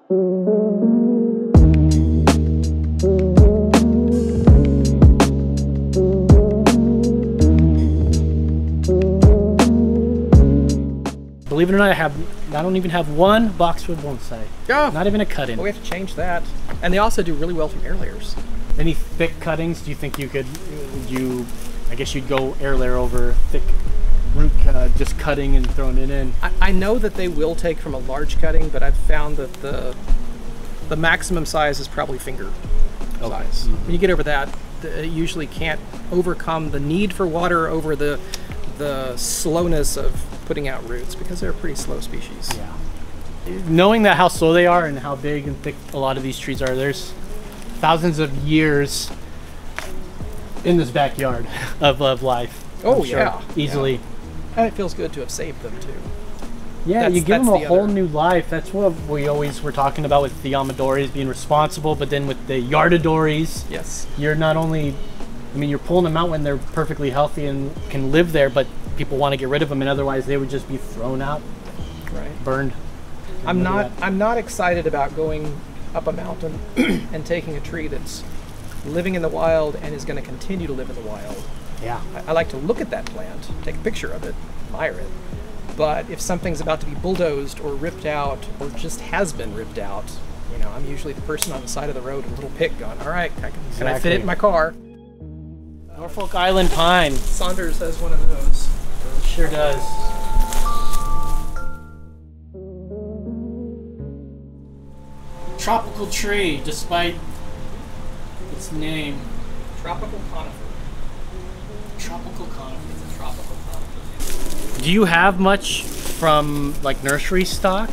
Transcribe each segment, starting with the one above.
Believe it or not, I don't even have one Boxwood bonsai. Oh, not even a cut-in. Well, we have to change that. And they also do really well from air layers. Any thick cuttings? Do you think you could? I guess you'd go air layer over thick root, just cutting and throwing it in. I know that they will take from a large cutting, but I've found that the maximum size is probably finger size. Mm-hmm. When you get over that, it usually can't overcome the need for water over the slowness of putting out roots, because they're a pretty slow species. Yeah. Knowing that how slow they are and how big and thick a lot of these trees are, there's thousands of years in this backyard of life. Oh, sure, yeah. Easily. Yeah. And it feels good to have saved them too. Yeah, you give them a whole new life. That's what we always were talking about with the Amadores, being responsible, but then with the Yardadories, yes, you're not only, you're pulling them out when they're perfectly healthy and can live there, but people want to get rid of them, and otherwise they would just be thrown out, right, burned. I'm not excited about going up a mountain and taking a tree that's living in the wild and is going to continue to live in the wild. Yeah, I like to look at that plant, take a picture of it, admire it. But if something's about to be bulldozed or ripped out, or just has been ripped out, I'm usually the person on the side of the road with a little pick going, all right, can I fit it in my car? Norfolk Island pine. Saunders has one of those. It sure does. Tropical tree, despite its name. Tropical conifer. Tropical conifer. It's a tropical conifer. Do you have much from nursery stock?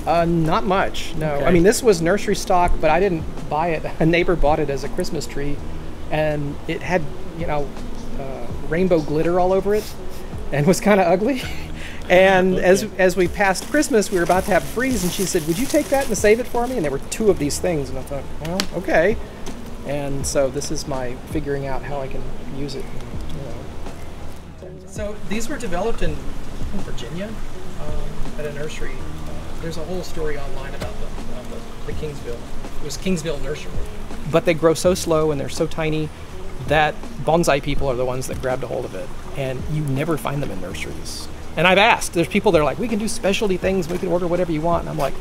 Not much, no. Okay. This was nursery stock, but I didn't buy it. A neighbor bought it as a Christmas tree, and it had, rainbow glitter all over it, and was kind of ugly. And okay, as we passed Christmas, we were about to have a freeze, and she said, "Would you take that and save it for me?" And there were 2 of these things, and I thought, well, okay. And so this is my figuring out how I can use it. So these were developed in Virginia at a nursery. There's a whole story online about the Kingsville. It was Kingsville Nursery. But they grow so slow and they're so tiny that bonsai people are the ones that grabbed a hold of it. And you never find them in nurseries. And I've asked, there's people that are like, we can do specialty things, we can order whatever you want. And I'm like,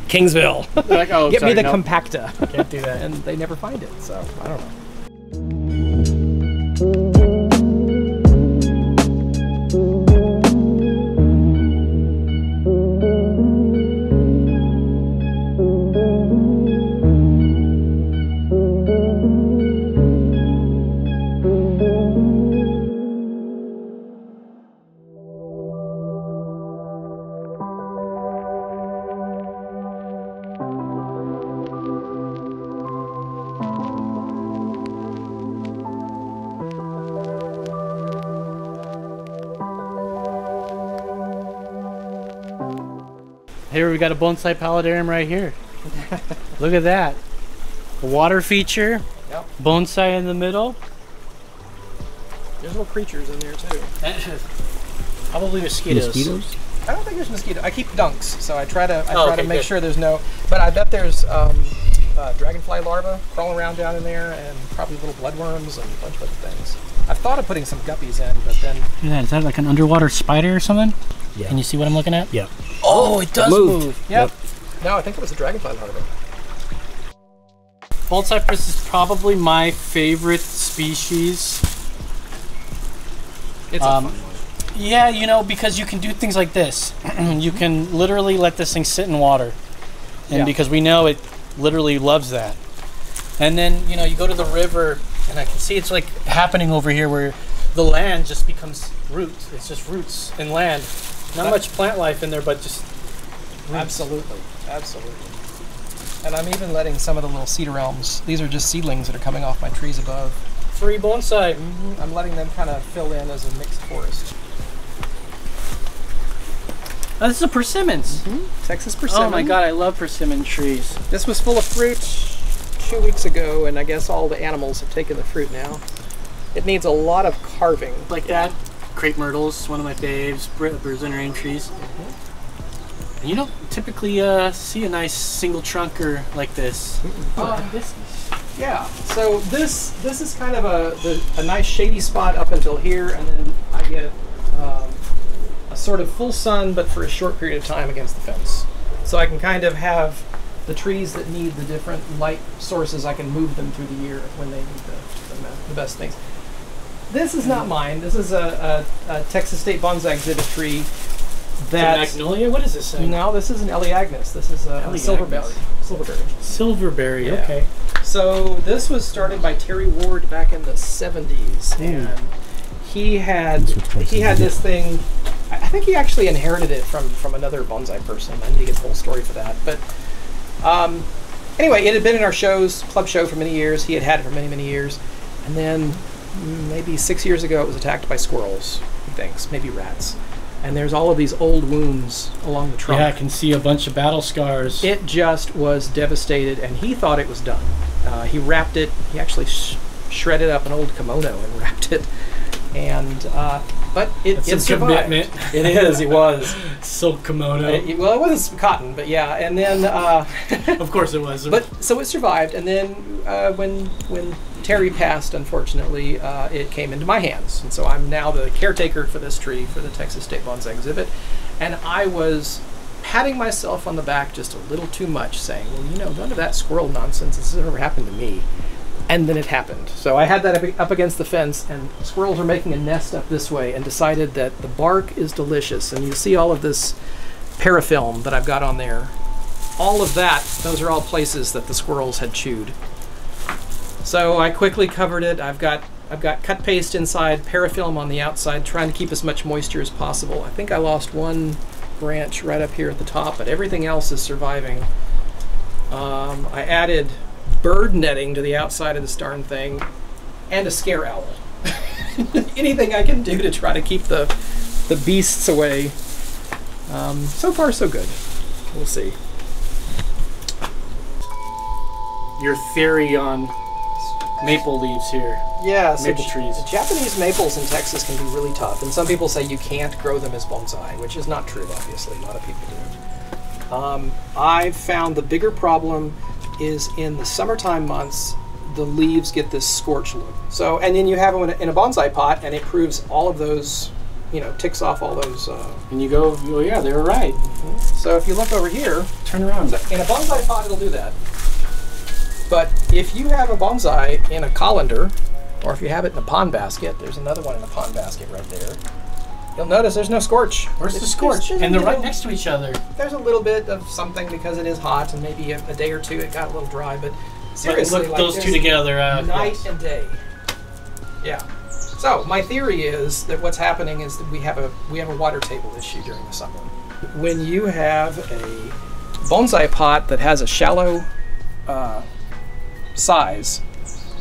Kingsville. They're like, oh, get sorry, me the nope. compacta. Can't do that. And they never find it, so I don't know. Here we got a bonsai paludarium right here. Look at that. A water feature. Yep. Bonsai in the middle. There's little creatures in there too. Probably mosquitoes. Mosquitoes? I don't think there's mosquitoes. I keep dunks, so I try to Okay, make good. sure there's no. But I bet there's dragonfly larvae crawling around down in there, and probably little bloodworms and a bunch of other things. I've thought of putting some guppies in, but then. Look at that. Is that like an underwater spider or something? Yeah. Can you see what I'm looking at? Yeah. Oh, it does move. Yep. No, I think it was a dragonfly larva. Bonsai is probably my favorite species. It's a fun one. Yeah, because you can do things like this. You can literally let this thing sit in water. And because we know it literally loves that. And then, you go to the river, and I can see it's like happening over here where the land just becomes roots. It's just roots and land. Not much plant life in there, but just roots. Absolutely. And I'm even letting some of the little cedar elms, these are just seedlings that are coming off my trees above. Free bonsai. I'm letting them kind of fill in as a mixed forest. Oh, this is a persimmons. Texas persimmon. Oh my god, I love persimmon trees. This was full of fruit 2 weeks ago, and I guess all the animals have taken the fruit now. It needs a lot of carving. Like that. Crepe myrtles, one of my faves. Brazilian trees. You don't typically see a nice single trunker like this. Yeah, so this is kind of a nice shady spot up until here, and then I get a sort of full sun, but for a short period of time against the fence. So I can kind of have the trees that need the different light sources, I can move them through the year when they need the best things. This is not mine. This is a Texas State Bonsai exhibit tree. That's magnolia? What is this thing? No, this is an Eleagnis. This is a silverberry. Silverberry, yeah. Okay. So this was started by Terry Ward back in the 70s, and he had this thing. I think he actually inherited it from another bonsai person. I need to get the whole story for that. But anyway, it had been in our club show for many years. He had it for many years, and then maybe 6 years ago, it was attacked by squirrels. He thinks maybe rats. And there's all of these old wounds along the trunk. Yeah, I can see a bunch of battle scars. It just was devastated, and he thought it was done. He wrapped it. He actually shredded up an old kimono and wrapped it. And but it survived. Commitment. It is. It was silk kimono. Well, it wasn't cotton, but yeah. And then of course it was. But so it survived. And then when Terry passed, unfortunately, it came into my hands. And so I'm now the caretaker for this tree for the Texas State Bonsai exhibit. And I was patting myself on the back just a little too much, saying, well, you know, none of that squirrel nonsense has ever happened to me. And then it happened. So I had that up against the fence, and squirrels were making a nest up this way, and decided that the bark is delicious. And you see all of this parafilm that I've got on there. All of that, those are all places that the squirrels had chewed. So I quickly covered it. I've got cut paste inside, parafilm on the outside, trying to keep as much moisture as possible. I think I lost one branch right up here at the top, but everything else is surviving. I added bird netting to the outside of this darn thing, and a scare owl. Anything I can do to try to keep the beasts away. So far, so good. We'll see. Your theory on maple leaves here. Yeah, so maple trees. Japanese maples in Texas can be really tough, and some people say you can't grow them as bonsai, which is not true, obviously. A lot of people do. I've found the bigger problem is in the summertime months, the leaves get this scorch look. So, and then you have them in a bonsai pot, and it proves all of those, you know, ticks off all those. And you go, oh yeah, they were right. So if you look over here, turn around. In a bonsai pot, it'll do that. But if you have a bonsai in a colander, or if you have it in a pond basket, there's another one in a pond basket right there. You'll notice there's no scorch. Where's the scorch? And they're right next to each other. There's a little bit of something because it is hot, and maybe a day or two it got a little dry, but seriously, look, those two together. Night and day. Yeah. So my theory is that what's happening is that we have a water table issue during the summer. When you have a bonsai pot that has a shallow size,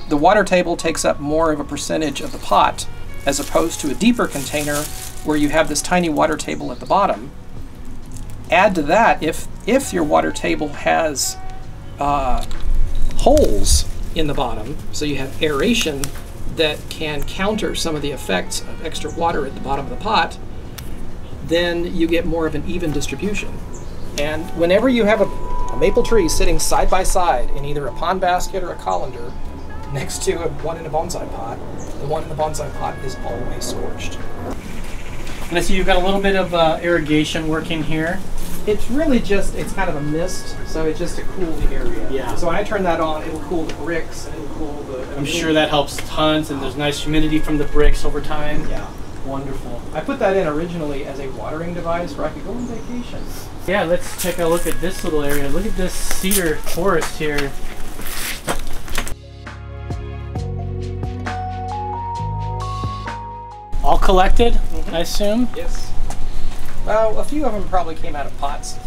the water table takes up more of a percentage of the pot as opposed to a deeper container where you have this tiny water table at the bottom. Add to that, if your water table has holes in the bottom, so you have aeration that can counter some of the effects of extra water at the bottom of the pot, then you get more of an even distribution. And whenever you have a maple tree sitting side by side in either a pond basket or a colander next to one in a bonsai pot, the one in the bonsai pot is always scorched. And I see you've got a little bit of irrigation working here. It's really just, it's kind of a mist, so it's just to cool the area. Yeah. So when I turn that on, it'll cool the bricks, and it'll cool the... I'm sure that helps tons, and there's nice humidity from the bricks over time. Yeah. Wonderful. I put that in originally as a watering device where I could go on vacation. Yeah, let's take a look at this little area. Look at this cedar forest here. All collected, I assume? Yes. Well, a few of them probably came out of pots.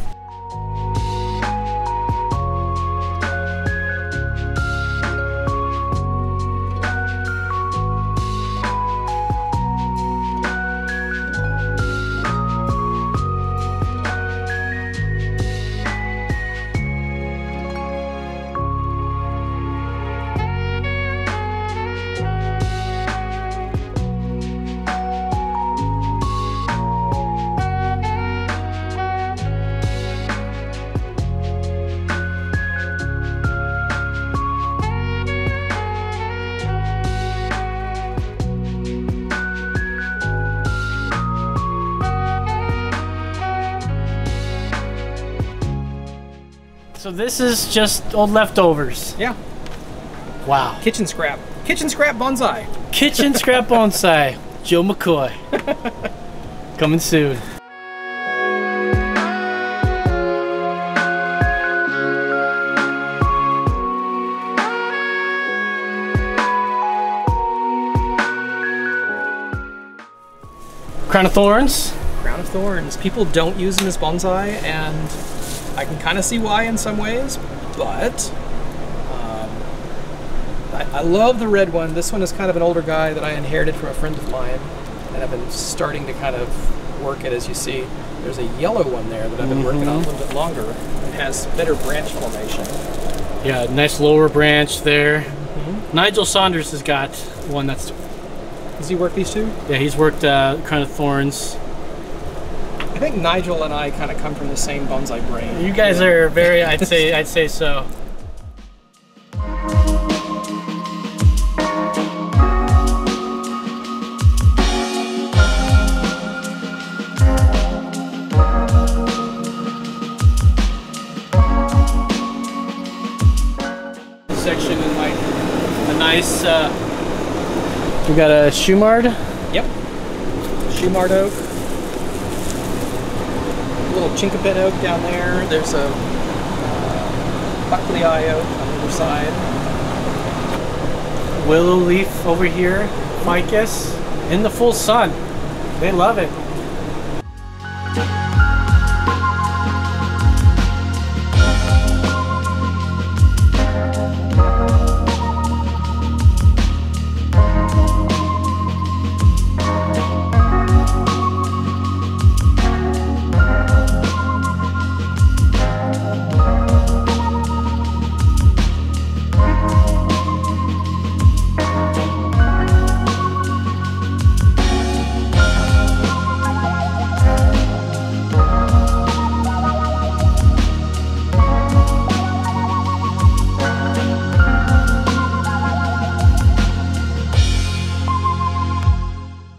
So this is just old leftovers. Yeah. Wow. Kitchen scrap. Kitchen scrap bonsai. Kitchen scrap bonsai. Joe McCoy. Coming soon. Crown of thorns. Crown of thorns. People don't use them as bonsai, and I can kind of see why in some ways, but I love the red one. This one is kind of an older guy that I inherited from a friend of mine, and I've been starting to kind of work it, as you see. There's a yellow one there that I've been working on a little bit longer. It has better branch formation. Yeah, nice lower branch there. Nigel Saunders has got one that's... Does he work these two? Yeah, he's worked Crown of Thorns. I think Nigel and I kind of come from the same bonsai brain. You guys are very, I'd say so. This section is like a nice, we got a Shumard. Yep. Shumard oak. A little chinkapin oak down there. There's a Buckley eye oak on the other side. Willow leaf over here. Ficus. In the full sun. They love it.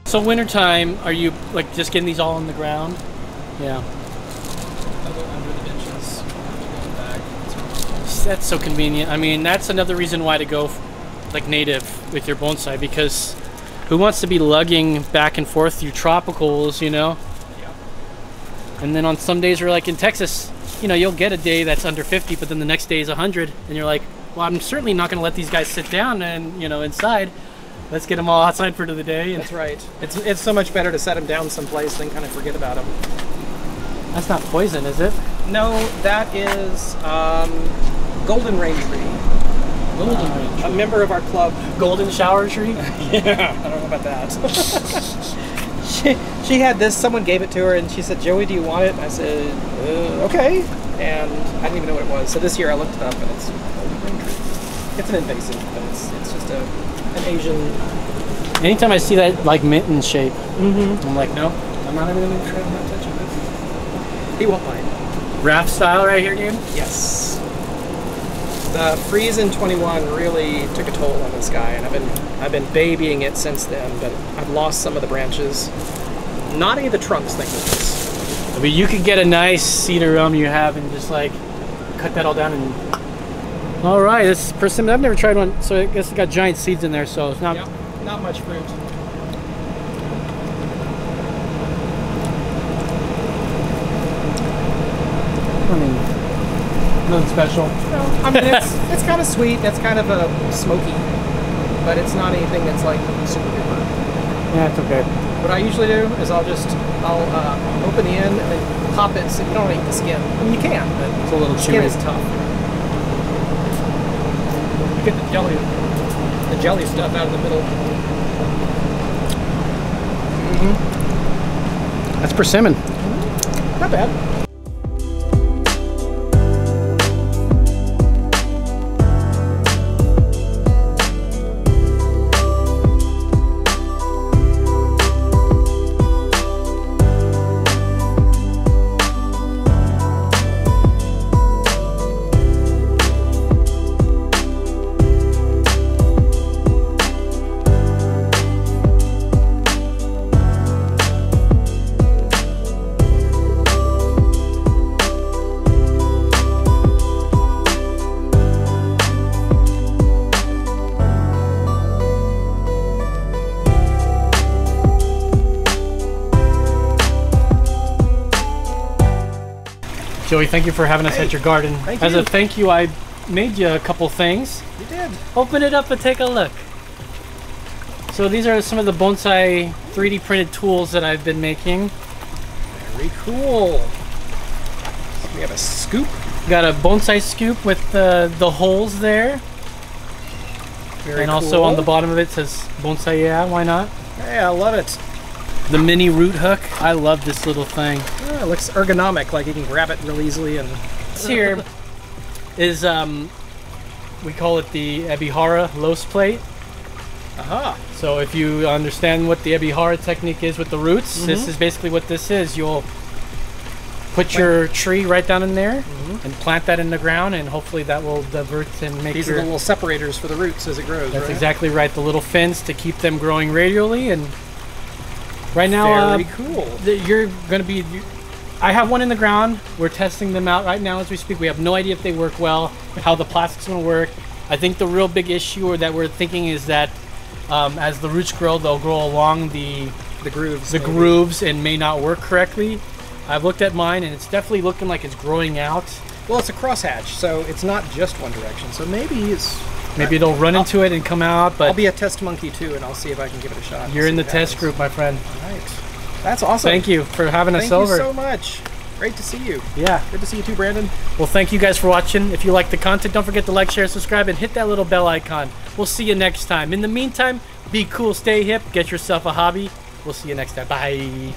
So wintertime, are you like just getting these all on the ground? Yeah. Under the benches. That's so convenient. I mean, that's another reason why to go like native with your bonsai, because who wants to be lugging back and forth through tropicals, you know? Yeah. And then on some days, we're like in Texas, you know, you'll get a day that's under 50, but then the next day is 100, and you're like, well, I'm certainly not going to let these guys sit down and, you know, inside. Let's get them all outside for the day. That's right. It's so much better to set them down someplace than kind of forget about them. That's not poison, is it? No, that is golden rain tree. Golden rain tree. A member of our club. Golden shower tree? Yeah, I don't know about that. she had this, someone gave it to her, and she said, Joey, do you want it? And I said, okay. And I didn't even know what it was. So this year I looked it up, and it's golden rain tree. It's an invasive, but it's just an Asian. Anytime I see that like mitten shape, I'm like, no, I'm not even gonna try. I'm not touching this. He won't mind. Raft style right here, dude. Yes. The freeze in 21 really took a toll on this guy, and I've been babying it since then. But I've lost some of the branches. Not any of the trunks, thank goodness. I mean, you could get a nice cedar elm you have and just like cut that all down and. All right, this is persimmon. I've never tried one, so I guess it's got giant seeds in there, so it's not. Yep, not much fruit. I mean, nothing special. No, I mean it's kind of sweet. It's kind of a smoky, but it's not anything that's like super duper. Yeah, it's okay. What I usually do is I'll open the end and then pop it so you don't eat the skin. I mean, you can, but It's a little the skin chewy. is tough. You get the jelly stuff out of the middle. That's persimmon. Not bad. Joey, thank you for having us at your garden. Thank As you. a thank you, I made you a couple things. You did. Open it up and take a look. So these are some of the bonsai 3D printed tools that I've been making. Very cool. So we have a scoop. Got a bonsai scoop with the holes there. Very and cool. also on the bottom of it says Bonsai Yeah, why not? Hey, I love it. The mini root hook. I love this little thing. It looks ergonomic, like you can grab it real easily. And This here is, we call it the Ebihara Los plate. aha. So if you understand what the Ebihara technique is with the roots, this is basically what this is. You'll put your tree right down in there and plant that in the ground, and hopefully that will divert and make These are the little separators for the roots as it grows. That's right? exactly right. The little fins to keep them growing radially. And right now, Very cool. you're going to be. I have one in the ground. We're testing them out right now as we speak. We have no idea if they work well, how the plastic's going to work. I think the real big issue or that we're thinking is that as the roots grow, they'll grow along the grooves. grooves and may not work correctly. I've looked at mine and it's definitely looking like it's growing out. Well, it's a crosshatch, so it's not just one direction. So maybe It'll run into it and come out. But I'll be a test monkey too, and I'll see if I can give it a shot. you're in the See what test happens. group, my friend. All right. That's awesome. Thank you for having us Thank over. you so much. Great to see you. Yeah. Good to see you too, Brandon. Well, thank you guys for watching. If you like the content, don't forget to like, share, subscribe, and hit that little bell icon. We'll see you next time. In the meantime, be cool, stay hip, get yourself a hobby. We'll see you next time. Bye.